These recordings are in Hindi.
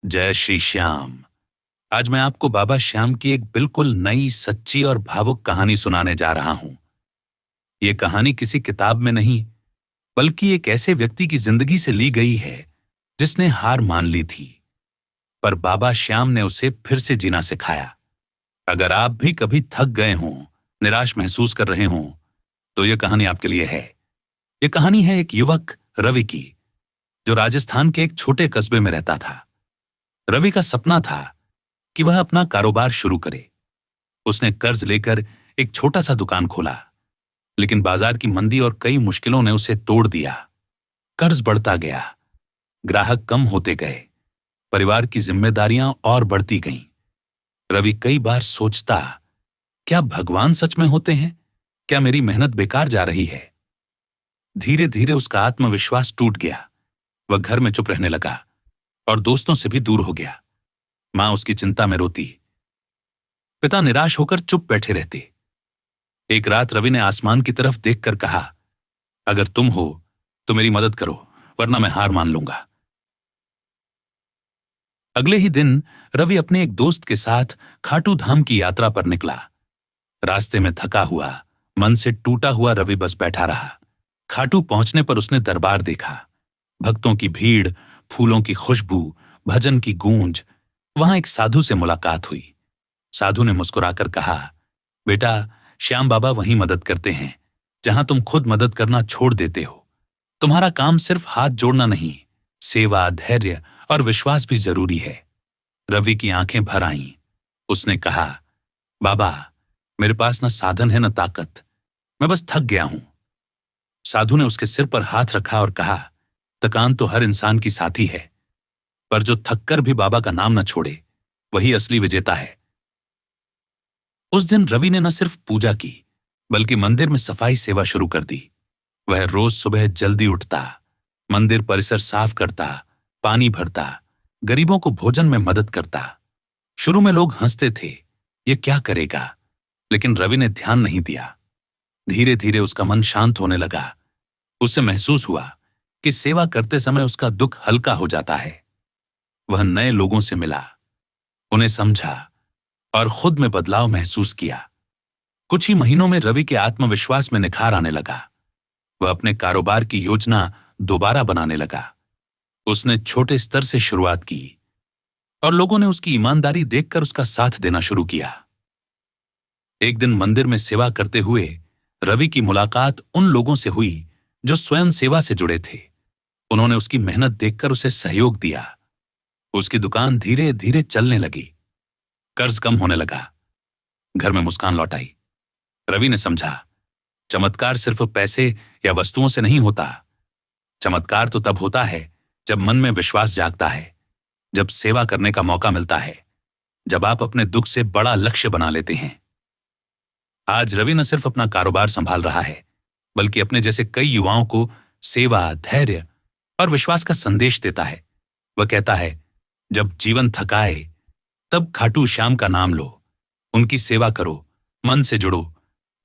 जय श्री श्याम। आज मैं आपको बाबा श्याम की एक बिल्कुल नई, सच्ची और भावुक कहानी सुनाने जा रहा हूं। यह कहानी किसी किताब में नहीं, बल्कि एक ऐसे व्यक्ति की जिंदगी से ली गई है जिसने हार मान ली थी, पर बाबा श्याम ने उसे फिर से जीना सिखाया। अगर आप भी कभी थक गए हों, निराश महसूस कर रहे हों, तो यह कहानी आपके लिए है। यह कहानी है एक युवक रवि की, जो राजस्थान के एक छोटे कस्बे में रहता था। रवि का सपना था कि वह अपना कारोबार शुरू करे। उसने कर्ज लेकर एक छोटा सा दुकान खोला, लेकिन बाजार की मंदी और कई मुश्किलों ने उसे तोड़ दिया। कर्ज बढ़ता गया, ग्राहक कम होते गए, परिवार की जिम्मेदारियां और बढ़ती गईं। रवि कई बार सोचता, क्या भगवान सच में होते हैं? क्या मेरी मेहनत बेकार जा रही है? धीरे धीरे उसका आत्मविश्वास टूट गया। वह घर में चुप रहने लगा और दोस्तों से भी दूर हो गया। मां उसकी चिंता में रोती, पिता निराश होकर चुप बैठे रहते। एक रात रवि ने आसमान की तरफ देखकर कहा, अगर तुम हो तो मेरी मदद करो, वरना मैं हार मान लूंगा। अगले ही दिन रवि अपने एक दोस्त के साथ खाटू धाम की यात्रा पर निकला। रास्ते में थका हुआ, मन से टूटा हुआ रवि बस बैठा रहा। खाटू पहुंचने पर उसने दरबार देखा। भक्तों की भीड़, फूलों की खुशबू, भजन की गूंज। वहां एक साधु से मुलाकात हुई। साधु ने मुस्कुराकर कहा, बेटा, श्याम बाबा वहीं मदद करते हैं जहां तुम खुद मदद करना छोड़ देते हो। तुम्हारा काम सिर्फ हाथ जोड़ना नहीं, सेवा, धैर्य और विश्वास भी जरूरी है। रवि की आंखें भर आईं। उसने कहा, बाबा, मेरे पास न साधन है न ताकत, मैं बस थक गया हूं। साधु ने उसके सिर पर हाथ रखा और कहा, थकान तो हर इंसान की साथी है, पर जो थककर भी बाबा का नाम न छोड़े, वही असली विजेता है। उस दिन रवि ने न सिर्फ पूजा की, बल्कि मंदिर में सफाई सेवा शुरू कर दी। वह रोज सुबह जल्दी उठता, मंदिर परिसर साफ करता, पानी भरता, गरीबों को भोजन में मदद करता। शुरू में लोग हंसते थे, ये क्या करेगा, लेकिन रवि ने ध्यान नहीं दिया। धीरे धीरे उसका मन शांत होने लगा। उसे महसूस हुआ कि सेवा करते समय उसका दुख हल्का हो जाता है। वह नए लोगों से मिला, उन्हें समझा और खुद में बदलाव महसूस किया। कुछ ही महीनों में रवि के आत्मविश्वास में निखार आने लगा। वह अपने कारोबार की योजना दोबारा बनाने लगा। उसने छोटे स्तर से शुरुआत की और लोगों ने उसकी ईमानदारी देखकर उसका साथ देना शुरू किया। एक दिन मंदिर में सेवा करते हुए रवि की मुलाकात उन लोगों से हुई जो स्वयं सेवा से जुड़े थे। उन्होंने उसकी मेहनत देखकर उसे सहयोग दिया। उसकी दुकान धीरे धीरे चलने लगी, कर्ज कम होने लगा, घर में मुस्कान लौट आई। रवि ने समझा, चमत्कार सिर्फ पैसे या वस्तुओं से नहीं होता। चमत्कार तो तब होता है जब मन में विश्वास जागता है, जब सेवा करने का मौका मिलता है, जब आप अपने दुख से बड़ा लक्ष्य बना लेते हैं। आज रवि न सिर्फ अपना कारोबार संभाल रहा है, बल्कि अपने जैसे कई युवाओं को सेवा, धैर्य और विश्वास का संदेश देता है। वह कहता है, जब जीवन थकाए तब खाटू श्याम का नाम लो, उनकी सेवा करो, मन से जुड़ो,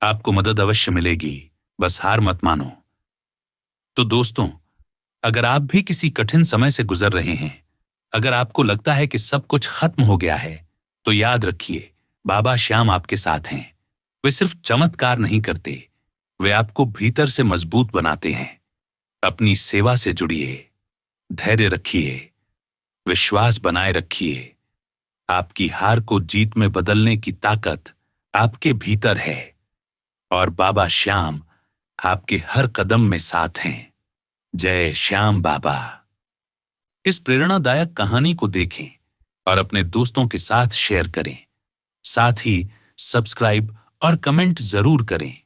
आपको मदद अवश्य मिलेगी, बस हार मत मानो। तो दोस्तों, अगर आप भी किसी कठिन समय से गुजर रहे हैं, अगर आपको लगता है कि सब कुछ खत्म हो गया है, तो याद रखिए, बाबा श्याम आपके साथ हैं। वे सिर्फ चमत्कार नहीं करते, वे आपको भीतर से मजबूत बनाते हैं। अपनी सेवा से जुड़िए, धैर्य रखिए, विश्वास बनाए रखिए। आपकी हार को जीत में बदलने की ताकत आपके भीतर है और बाबा श्याम आपके हर कदम में साथ हैं। जय श्याम बाबा। इस प्रेरणादायक कहानी को देखें और अपने दोस्तों के साथ शेयर करें। साथ ही सब्सक्राइब और कमेंट जरूर करें।